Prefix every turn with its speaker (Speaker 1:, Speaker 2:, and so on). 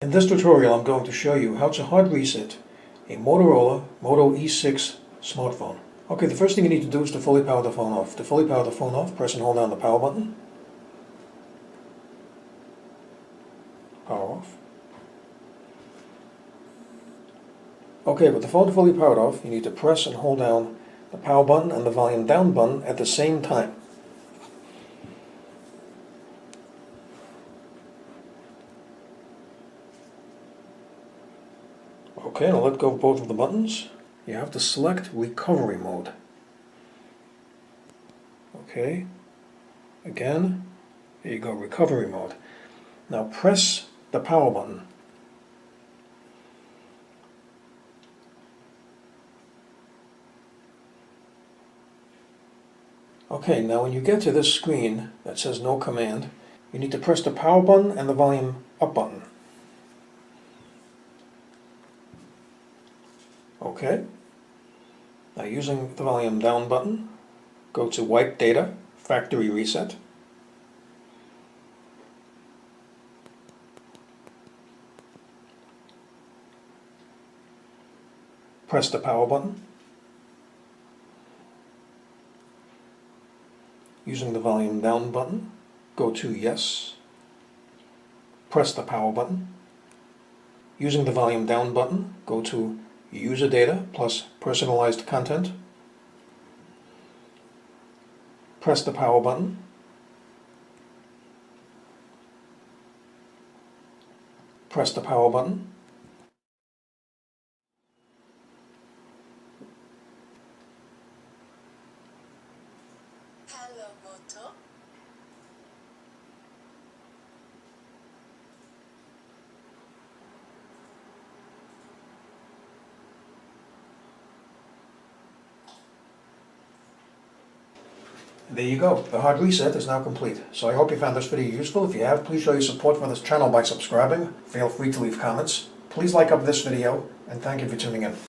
Speaker 1: In this tutorial I'm going to show you how to hard reset a Motorola Moto E6 smartphone. Okay, the first thing you need to do is to fully power the phone off. To fully power the phone off, press and hold down the power button. Power off. Okay, with the phone fully powered off, you need to press and hold down the power button and the volume down button at the same time. Okay, now let go of both of the buttons. You have to select recovery mode. Okay, again, here you go, recovery mode. Now press the power button. Okay, now when you get to this screen that says no command, you need to press the power button and the volume up button. Okay, now using the volume down button, go to wipe data, factory reset. Press the power button. Using the volume down button, go to yes. Press the power button. Using the volume down button, go to user data plus personalized content. Press the power button. Press the power button.
Speaker 2: Hello, Moto.
Speaker 1: There you go. The hard reset is now complete. So I hope you found this video useful. If you have, please show your support for this channel by subscribing. Feel free to leave comments. Please like up this video, and thank you for tuning in.